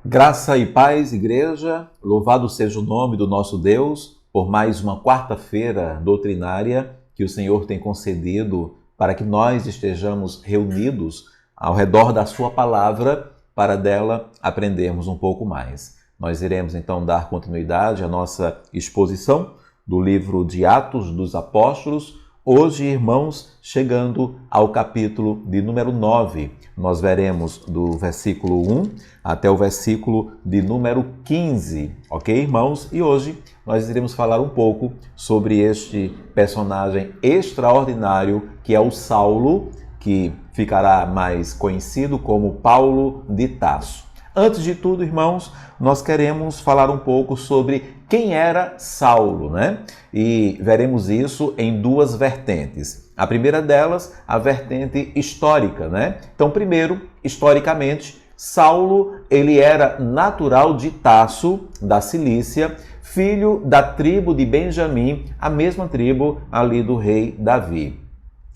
Graça e paz, igreja, louvado seja o nome do nosso Deus por mais uma quarta-feira doutrinária que o Senhor tem concedido para que nós estejamos reunidos ao redor da sua palavra para dela aprendermos um pouco mais. Nós iremos então dar continuidade à nossa exposição do livro de Atos dos Apóstolos. Hoje, irmãos, chegando ao capítulo de número 9, nós veremos do versículo 1 até o versículo de número 15, ok, irmãos? E hoje nós iremos falar um pouco sobre este personagem extraordinário que é o Saulo, que ficará mais conhecido como Paulo de Tarso. Antes de tudo, irmãos, nós queremos falar um pouco sobre quem era Saulo, né? E veremos isso em duas vertentes. A primeira delas, a vertente histórica, né? Então, primeiro, historicamente, Saulo, ele era natural de Tarso, da Cilícia, filho da tribo de Benjamim, a mesma tribo ali do rei Davi.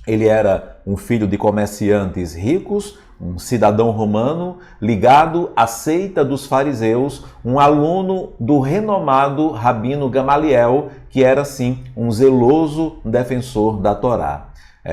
Ele era um filho de comerciantes ricos, um cidadão romano ligado à seita dos fariseus, um aluno do renomado Rabino Gamaliel, que era, sim, um zeloso defensor da Torá.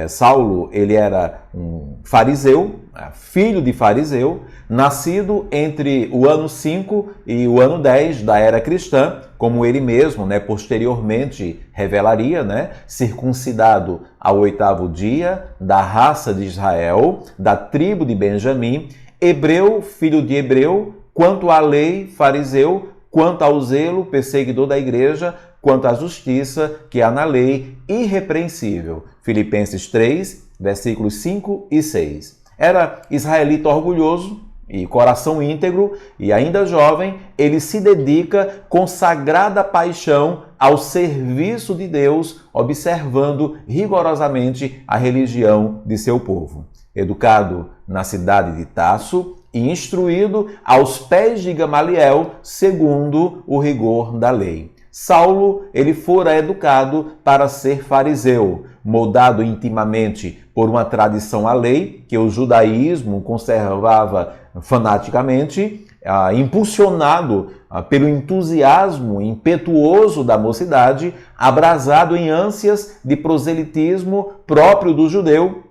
Saulo, ele era um fariseu, filho de fariseu, nascido entre o ano 5 e o ano 10 da era cristã, como ele mesmo, posteriormente revelaria, circuncidado ao 8º dia, da raça de Israel, da tribo de Benjamim, hebreu, filho de hebreu, quanto à lei, fariseu, quanto ao zelo, perseguidor da igreja, quanto à justiça que há na lei, irrepreensível. Filipenses 3, versículos 5 e 6. Era israelita orgulhoso e coração íntegro, e ainda jovem, ele se dedica com sagrada paixão ao serviço de Deus, observando rigorosamente a religião de seu povo. Educado na cidade de Tarso e instruído aos pés de Gamaliel, segundo o rigor da lei. Saulo, ele fora educado para ser fariseu, moldado intimamente por uma tradição à lei que o judaísmo conservava fanaticamente, impulsionado pelo entusiasmo impetuoso da mocidade, abrasado em ânsias de proselitismo próprio do judeu,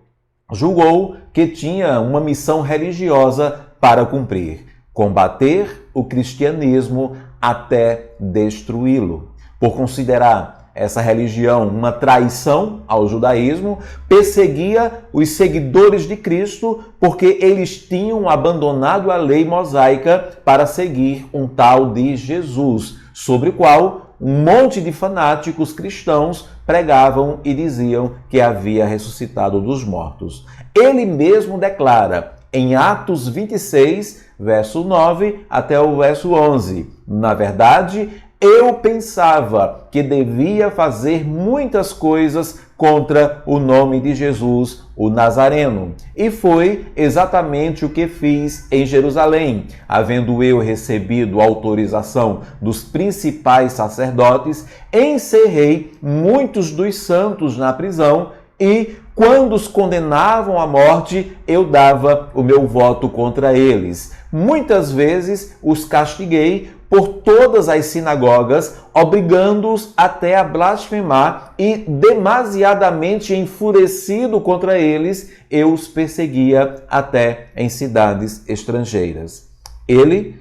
julgou que tinha uma missão religiosa para cumprir: combater o cristianismo até destruí-lo. Por considerar essa religião uma traição ao judaísmo, perseguia os seguidores de Cristo porque eles tinham abandonado a lei mosaica para seguir um tal de Jesus, sobre o qual um monte de fanáticos cristãos pregavam e diziam que havia ressuscitado dos mortos. Ele mesmo declara em Atos 26, verso 9 até o verso 11. Na verdade, eu pensava que devia fazer muitas coisas contra o nome de Jesus, o Nazareno. E foi exatamente o que fiz em Jerusalém, havendo eu recebido autorização dos principais sacerdotes, encerrei muitos dos santos na prisão e, quando os condenavam à morte, eu dava o meu voto contra eles. Muitas vezes os castiguei por todas as sinagogas, obrigando-os até a blasfemar, e, demasiadamente enfurecido contra eles, eu os perseguia até em cidades estrangeiras. Ele,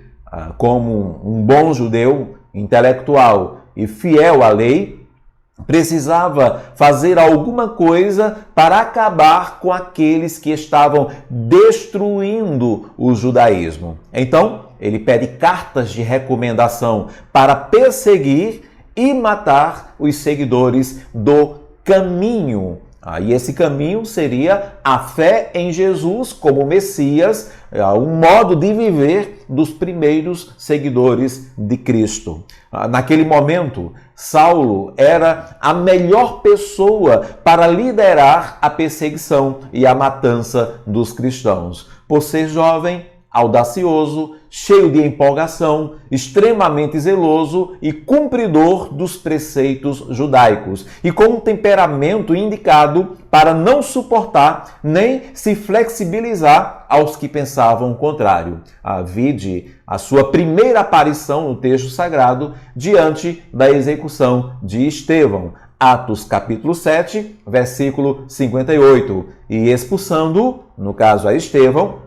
como um bom judeu, intelectual e fiel à lei, precisava fazer alguma coisa para acabar com aqueles que estavam destruindo o judaísmo. Então, ele pede cartas de recomendação para perseguir e matar os seguidores do caminho. E esse caminho seria a fé em Jesus como Messias, um modo de viver dos primeiros seguidores de Cristo. Naquele momento, Saulo era a melhor pessoa para liderar a perseguição e a matança dos cristãos. Por ser jovem, audacioso, cheio de empolgação, extremamente zeloso e cumpridor dos preceitos judaicos, e com um temperamento indicado para não suportar nem se flexibilizar aos que pensavam o contrário. Vide a sua primeira aparição no texto sagrado diante da execução de Estevão. Atos capítulo 7, versículo 58. E expulsando, no caso a Estevão,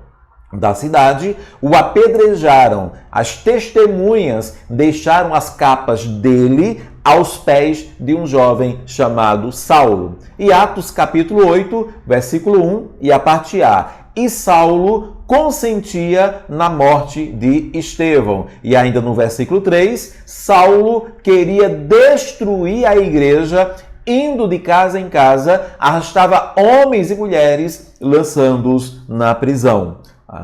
da cidade, o apedrejaram. As testemunhas deixaram as capas dele aos pés de um jovem chamado Saulo. E Atos capítulo 8, versículo 1 e a parte A. E Saulo consentia na morte de Estevão. E ainda no versículo 3, Saulo queria destruir a igreja, indo de casa em casa, arrastava homens e mulheres, lançando-os na prisão.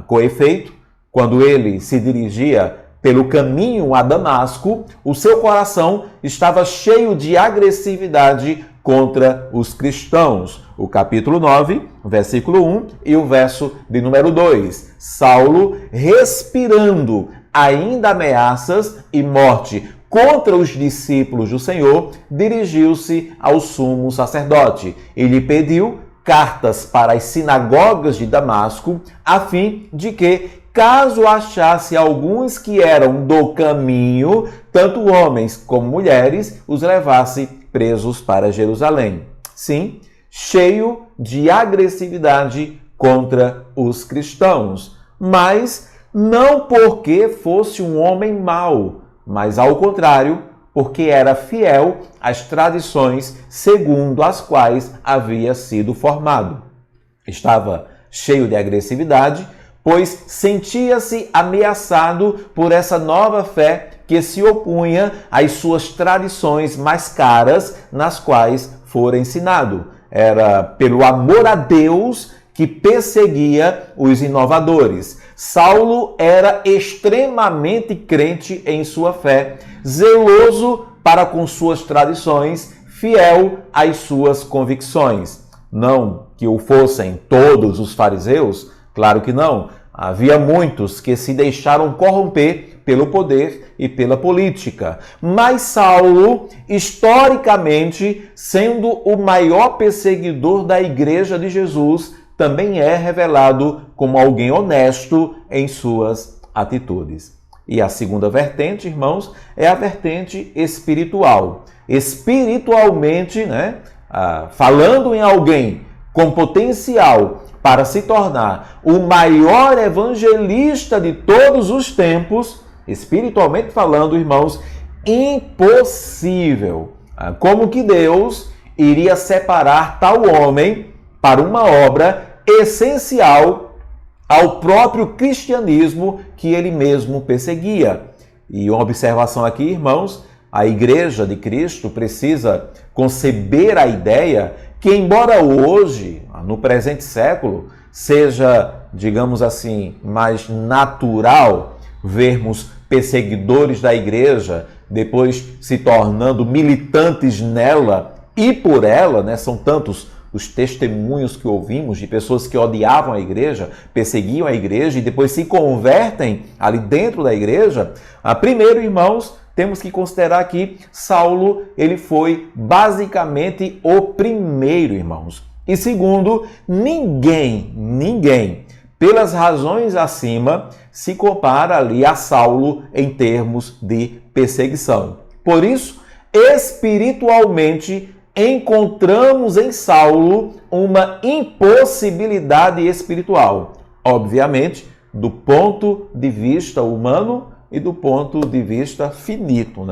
Com efeito, quando ele se dirigia pelo caminho a Damasco, o seu coração estava cheio de agressividade contra os cristãos. O capítulo 9, versículo 1 e o verso de número 2. Saulo, respirando ainda ameaças e morte contra os discípulos do Senhor, dirigiu-se ao sumo sacerdote e lhe pediu cartas para as sinagogas de Damasco, a fim de que, caso achasse alguns que eram do caminho, tanto homens como mulheres, os levasse presos para Jerusalém. Sim, cheio de agressividade contra os cristãos, mas não porque fosse um homem mau, mas ao contrário, porque era fiel às tradições segundo as quais havia sido formado. Estava cheio de agressividade, pois sentia-se ameaçado por essa nova fé que se opunha às suas tradições mais caras, nas quais fora ensinado. Era pelo amor a Deus que perseguia os inovadores. Saulo era extremamente crente em sua fé, zeloso para com suas tradições, fiel às suas convicções. Não que o fossem todos os fariseus, claro que não. Havia muitos que se deixaram corromper pelo poder e pela política. Mas Saulo, historicamente, sendo o maior perseguidor da Igreja de Jesus, também é revelado como alguém honesto em suas atitudes. E a segunda vertente, irmãos, é a vertente espiritual. Espiritualmente, falando em alguém com potencial para se tornar o maior evangelista de todos os tempos, espiritualmente falando, irmãos, impossível. Como que Deus iria separar tal homem para uma obra essencial ao próprio cristianismo que ele mesmo perseguia? E uma observação aqui, irmãos, a Igreja de Cristo precisa conceber a ideia que, embora hoje, no presente século, seja, digamos assim, mais natural vermos perseguidores da Igreja depois se tornando militantes nela e por ela, são tantos os testemunhos que ouvimos de pessoas que odiavam a igreja, perseguiam a igreja e depois se convertem ali dentro da igreja. Primeiro, irmãos, temos que considerar que Saulo, ele foi basicamente o primeiro, irmãos. E segundo, ninguém, pelas razões acima, se compara ali a Saulo em termos de perseguição. Por isso, espiritualmente, encontramos em Saulo uma impossibilidade espiritual. Obviamente, do ponto de vista humano e do ponto de vista finito,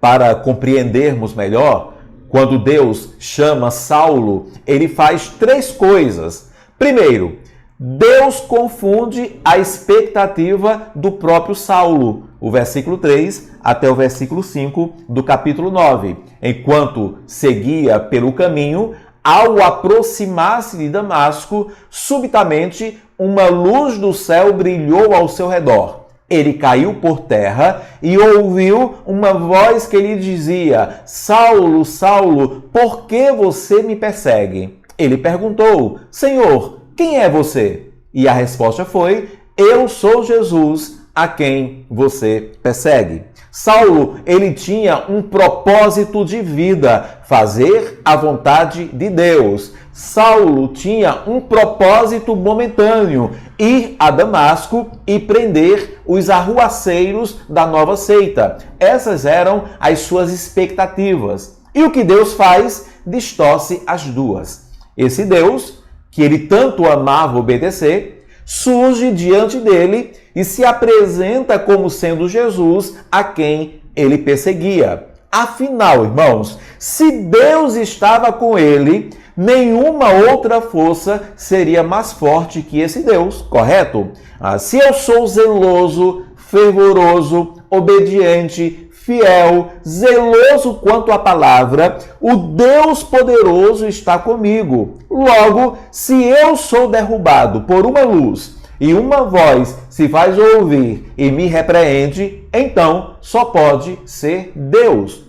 Para compreendermos melhor, quando Deus chama Saulo, ele faz três coisas. Primeiro, Deus confunde a expectativa do próprio Saulo. O versículo 3 até o versículo 5 do capítulo 9. Enquanto seguia pelo caminho, ao aproximar-se de Damasco, subitamente uma luz do céu brilhou ao seu redor. Ele caiu por terra e ouviu uma voz que lhe dizia: Saulo, Saulo, por que você me persegue? Ele perguntou: Senhor, quem é você? E a resposta foi: eu sou Jesus a quem você persegue. Saulo, ele tinha um propósito de vida, fazer a vontade de Deus. Saulo tinha um propósito momentâneo, ir a Damasco e prender os arruaceiros da nova seita. Essas eram as suas expectativas. E o que Deus faz? Distorce as duas. Esse Deus, que ele tanto amava obedecer, surge diante dele e se apresenta como sendo Jesus a quem ele perseguia. Afinal, irmãos, se Deus estava com ele, nenhuma outra força seria mais forte que esse Deus, correto? Se eu sou zeloso, fervoroso, obediente, fiel, zeloso quanto à palavra, o Deus poderoso está comigo. Logo, se eu sou derrubado por uma luz e uma voz se faz ouvir e me repreende, então só pode ser Deus.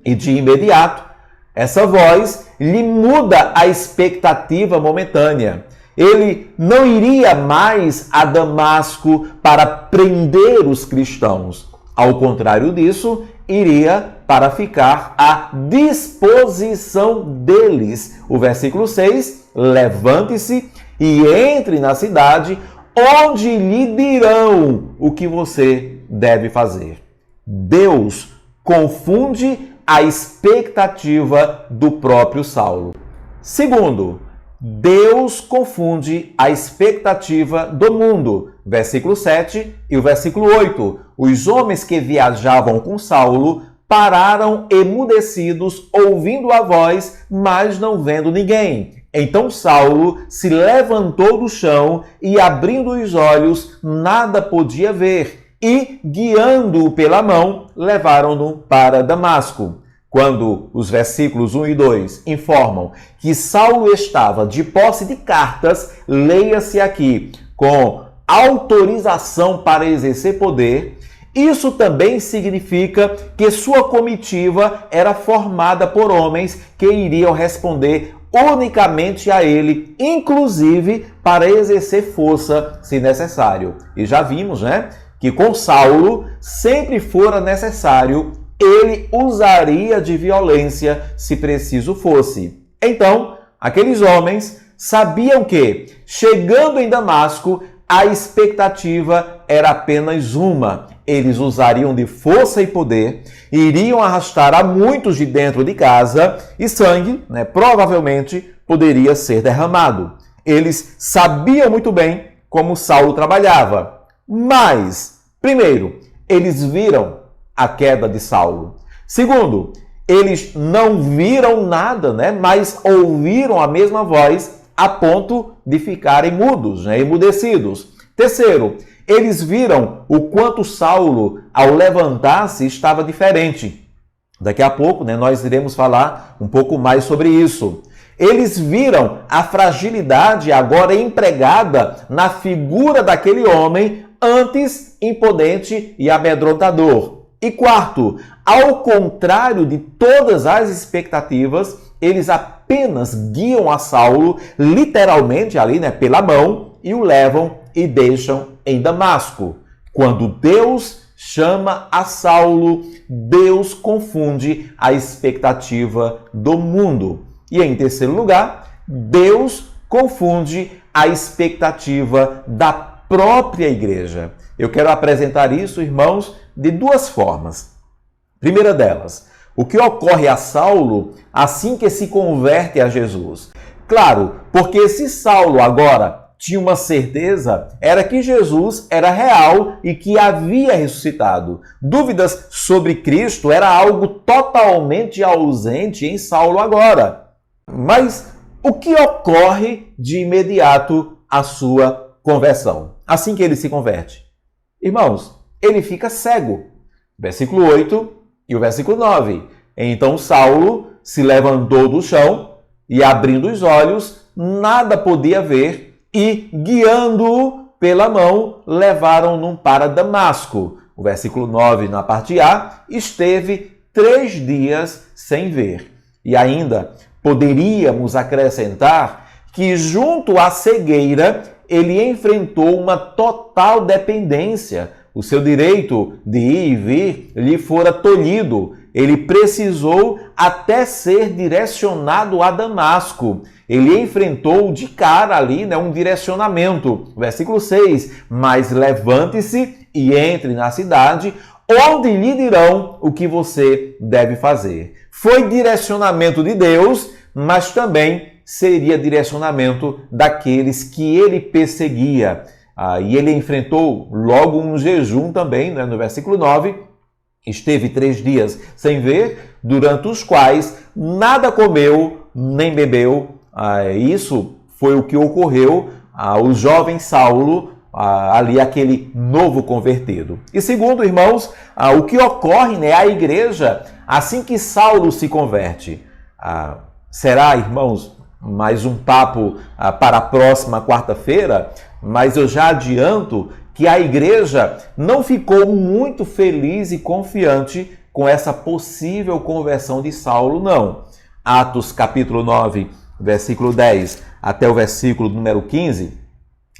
E de imediato, essa voz lhe muda a expectativa momentânea. Ele não iria mais a Damasco para prender os cristãos. Ao contrário disso, iria para ficar à disposição deles. O versículo 6, levante-se e entre na cidade, onde lhe dirão o que você deve fazer. Deus confunde a expectativa do próprio Saulo. Segundo, Deus confunde a expectativa do mundo. Versículo 7 e o versículo 8. Os homens que viajavam com Saulo pararam emudecidos, ouvindo a voz, mas não vendo ninguém. Então Saulo se levantou do chão e, abrindo os olhos, nada podia ver. E, guiando-o pela mão, levaram-no para Damasco. Quando os versículos 1 e 2 informam que Saulo estava de posse de cartas, leia-se aqui, com autorização para exercer poder, isso também significa que sua comitiva era formada por homens que iriam responder unicamente a ele, inclusive para exercer força, se necessário. E já vimos, né, que com Saulo sempre fora necessário, ele usaria de violência se preciso fosse. Então, aqueles homens sabiam que, chegando em Damasco, a expectativa era apenas uma. Eles usariam de força e poder, iriam arrastar a muitos de dentro de casa e sangue, provavelmente, poderia ser derramado. Eles sabiam muito bem como Saulo trabalhava. Mas, primeiro, eles viram a queda de Saulo. Segundo, eles não viram nada, mas ouviram a mesma voz a ponto de ficarem mudos, emudecidos. Terceiro, eles viram o quanto Saulo, ao levantar-se, estava diferente. Daqui a pouco, nós iremos falar um pouco mais sobre isso. Eles viram a fragilidade agora empregada na figura daquele homem antes imponente e amedrontador. E quarto, ao contrário de todas as expectativas, eles apenas guiam a Saulo, literalmente ali, pela mão, e o levam e deixam em Damasco. Quando Deus chama a Saulo, Deus confunde a expectativa do mundo. E em terceiro lugar, Deus confunde a expectativa da própria igreja. Eu quero apresentar isso, irmãos, de duas formas. Primeira delas, o que ocorre a Saulo assim que se converte a Jesus. Claro, porque se Saulo agora tinha uma certeza, era que Jesus era real e que havia ressuscitado. Dúvidas sobre Cristo era algo totalmente ausente em Saulo agora. Mas o que ocorre de imediato à sua conversão? Assim que ele se converte. Irmãos, ele fica cego. Versículo 8 e o versículo 9. Então Saulo se levantou do chão e, abrindo os olhos, nada podia ver e, guiando-o pela mão, levaram-no para Damasco. O versículo 9, na parte A, esteve 3 dias sem ver. E ainda poderíamos acrescentar que, junto à cegueira, ele enfrentou uma total dependência. O seu direito de ir e vir lhe fora tolhido. Ele precisou até ser direcionado a Damasco. Ele enfrentou de cara ali, um direcionamento. Versículo 6. Mas levante-se e entre na cidade, onde lhe dirão o que você deve fazer. Foi direcionamento de Deus, mas também seria direcionamento daqueles que ele perseguia. E ele enfrentou logo um jejum também, no versículo 9. Esteve 3 dias sem ver, durante os quais nada comeu nem bebeu. Isso foi o que ocorreu ao jovem Saulo, ali aquele novo convertido. E segundo, irmãos, o que ocorre, a igreja, assim que Saulo se converte. Será, irmãos, mais um papo para a próxima quarta-feira, mas eu já adianto que a igreja não ficou muito feliz e confiante com essa possível conversão de Saulo, não. Atos capítulo 9, versículo 10 até o versículo número 15,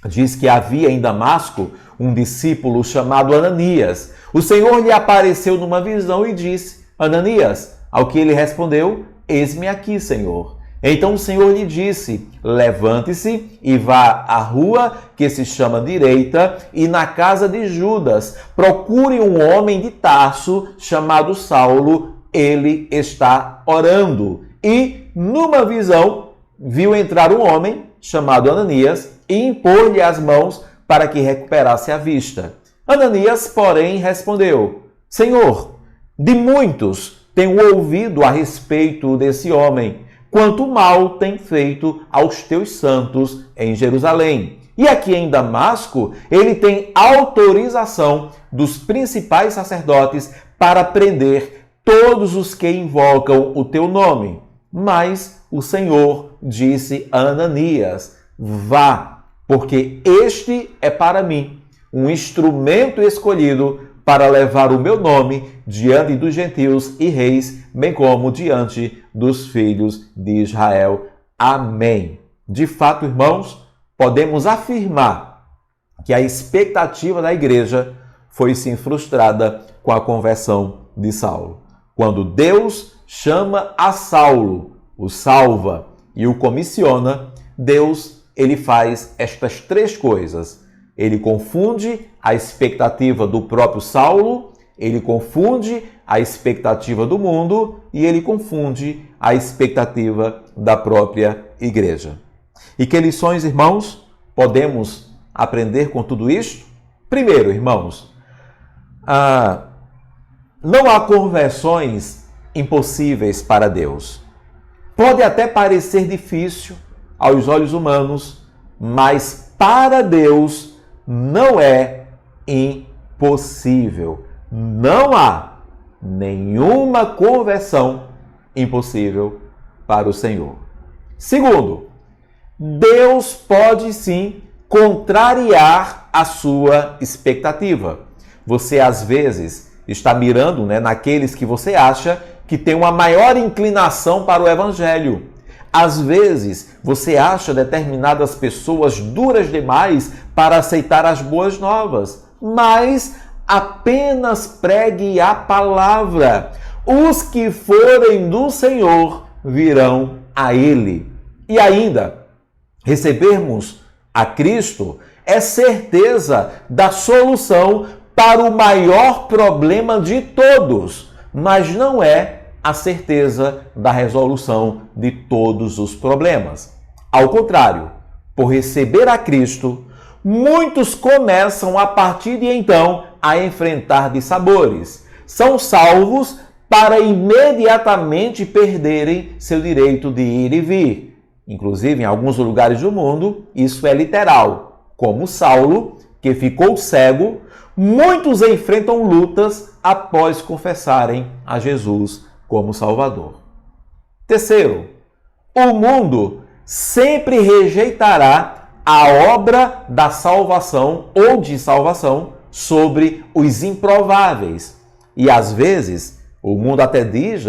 diz que havia em Damasco um discípulo chamado Ananias. O Senhor lhe apareceu numa visão e disse: Ananias, ao que ele respondeu: eis-me aqui, Senhor. Então o Senhor lhe disse: levante-se e vá à rua que se chama Direita e na casa de Judas. Procure um homem de Tarso chamado Saulo, ele está orando. E numa visão viu entrar um homem chamado Ananias e impor-lhe as mãos para que recuperasse a vista. Ananias, porém, respondeu: Senhor, de muitos tenho ouvido a respeito desse homem, quanto mal tem feito aos teus santos em Jerusalém. E aqui em Damasco, ele tem autorização dos principais sacerdotes para prender todos os que invocam o teu nome. Mas o Senhor disse a Ananias: vá, porque este é para mim um instrumento escolhido para levar o meu nome diante dos gentios e reis, bem como diante dos filhos de Israel. Amém. De fato, irmãos, podemos afirmar que a expectativa da igreja foi sim frustrada com a conversão de Saulo. Quando Deus chama a Saulo, o salva e o comissiona, Deus, ele faz estas 3 coisas. Ele confunde a expectativa do próprio Saulo, ele confunde a expectativa do mundo e ele confunde a expectativa da própria igreja. E que lições, irmãos, podemos aprender com tudo isto? Primeiro, irmãos, não há conversões impossíveis para Deus. Pode até parecer difícil aos olhos humanos, mas para Deus não é impossível. Não há nenhuma conversão impossível para o Senhor. Segundo, Deus pode sim contrariar a sua expectativa. Você às vezes está mirando, naqueles que você acha que tem uma maior inclinação para o Evangelho. Às vezes, você acha determinadas pessoas duras demais para aceitar as boas novas, mas apenas pregue a palavra. Os que forem do Senhor virão a Ele. E ainda, recebermos a Cristo é certeza da solução para o maior problema de todos, mas não é a certeza da resolução de todos os problemas. Ao contrário, por receber a Cristo, muitos começam a partir de então a enfrentar dissabores. São salvos para imediatamente perderem seu direito de ir e vir. Inclusive, em alguns lugares do mundo, isso é literal. Como Saulo, que ficou cego, muitos enfrentam lutas após confessarem a Jesus como Salvador. Terceiro, o mundo sempre rejeitará a obra da salvação ou de salvação sobre os improváveis. E às vezes, o mundo até diz,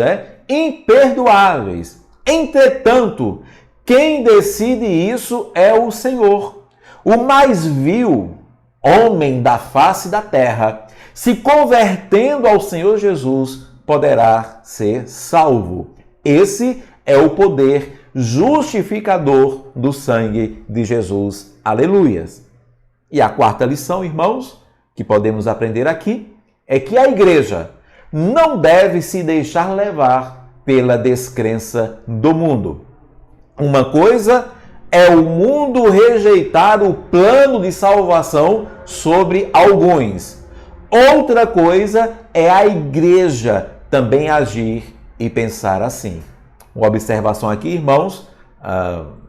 imperdoáveis. Entretanto, quem decide isso é o Senhor. o mais vil homem da face da terra, se convertendo ao Senhor Jesus, poderá ser salvo. Esse é o poder justificador do sangue de Jesus. Aleluias! E a quarta lição, irmãos, que podemos aprender aqui, é que a igreja não deve se deixar levar pela descrença do mundo. Uma coisa é o mundo rejeitar o plano de salvação sobre alguns. Outra coisa é a igreja também agir e pensar assim. Uma observação aqui, irmãos,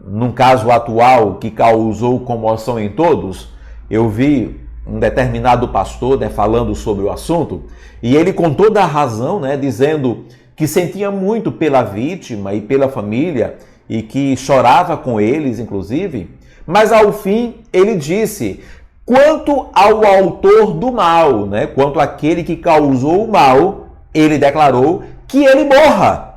num caso atual que causou comoção em todos, eu vi um determinado pastor falando sobre o assunto, e ele com toda a razão, dizendo que sentia muito pela vítima e pela família, e que chorava com eles, inclusive, mas ao fim ele disse, quanto ao autor do mal, quanto àquele que causou o mal, ele declarou que ele morra.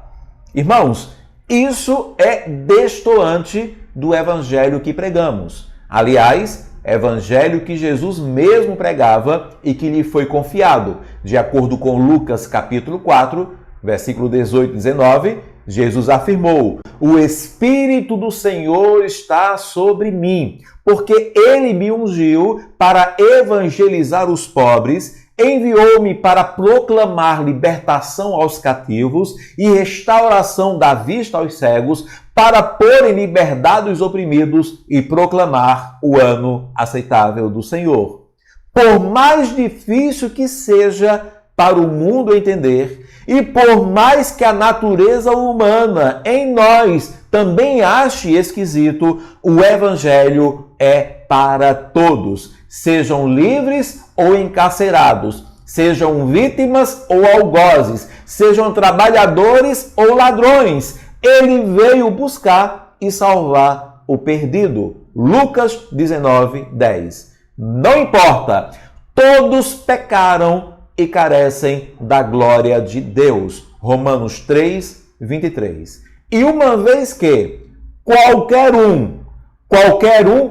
Irmãos, isso é destoante do evangelho que pregamos. Aliás, evangelho que Jesus mesmo pregava e que lhe foi confiado. De acordo com Lucas capítulo 4, versículo 18 e 19, Jesus afirmou, o Espírito do Senhor está sobre mim, porque Ele me ungiu para evangelizar os pobres, enviou-me para proclamar libertação aos cativos e restauração da vista aos cegos, para pôr em liberdade os oprimidos e proclamar o ano aceitável do Senhor. Por mais difícil que seja para o mundo entender, e por mais que a natureza humana em nós também ache esquisito, o Evangelho é para todos, sejam livres ou encarcerados, sejam vítimas ou algozes, sejam trabalhadores ou ladrões. Ele veio buscar e salvar o perdido. Lucas 19, 10. Não importa, todos pecaram e carecem da glória de Deus. Romanos 3, 23. E uma vez que qualquer um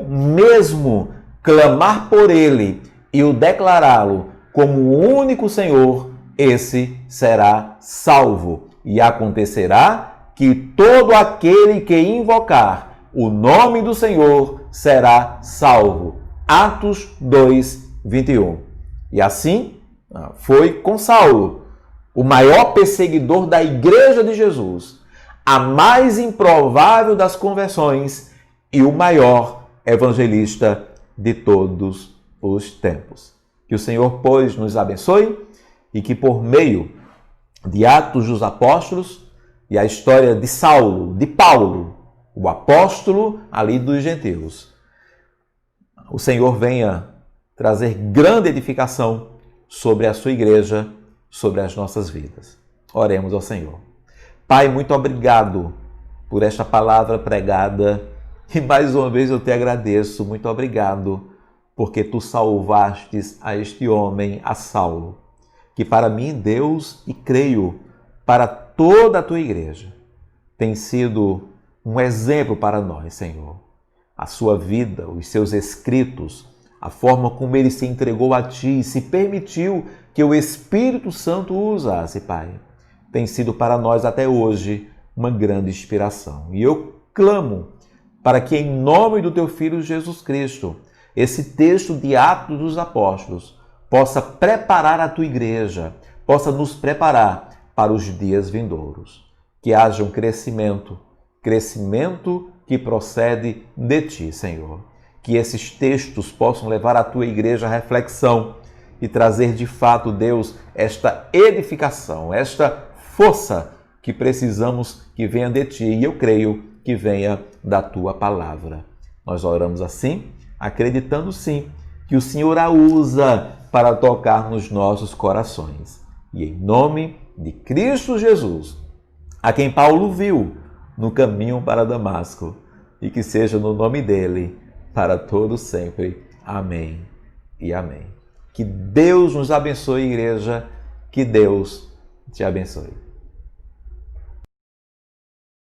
mesmo clamar por ele e o declará-lo como o único Senhor, esse será salvo. E acontecerá que todo aquele que invocar o nome do Senhor será salvo. Atos 2, 21. E assim foi com Saulo, o maior perseguidor da Igreja de Jesus, a mais improvável das conversões e o maior evangelista de todos os tempos. Que o Senhor, pois, nos abençoe e que por meio de Atos dos Apóstolos e a história de Saulo, de Paulo, o apóstolo ali dos gentios, o Senhor venha trazer grande edificação sobre a sua igreja, sobre as nossas vidas. Oremos ao Senhor. Pai, muito obrigado por esta palavra pregada e mais uma vez eu te agradeço. Muito obrigado porque tu salvastes a este homem, a Saulo, que para mim, Deus, e creio para toda a tua igreja, tem sido um exemplo para nós, Senhor. A sua vida, os seus escritos, a forma como ele se entregou a ti e se permitiu que o Espírito Santo o usasse, Pai, tem sido para nós até hoje uma grande inspiração. E eu clamo para que, em nome do teu Filho Jesus Cristo, esse texto de Atos dos Apóstolos possa preparar a tua igreja, possa nos preparar para os dias vindouros. Que haja um crescimento que procede de ti, Senhor. Que esses textos possam levar a tua igreja à reflexão e trazer de fato, Deus, esta edificação, esta força que precisamos que venha de ti e eu creio que venha da tua palavra. Nós oramos assim, acreditando sim que o Senhor a usa para tocar nos nossos corações. E em nome de Cristo Jesus, a quem Paulo viu no caminho para Damasco, e que seja no nome dele, para todos sempre. Amém e amém. Que Deus nos abençoe, igreja. Que Deus te abençoe.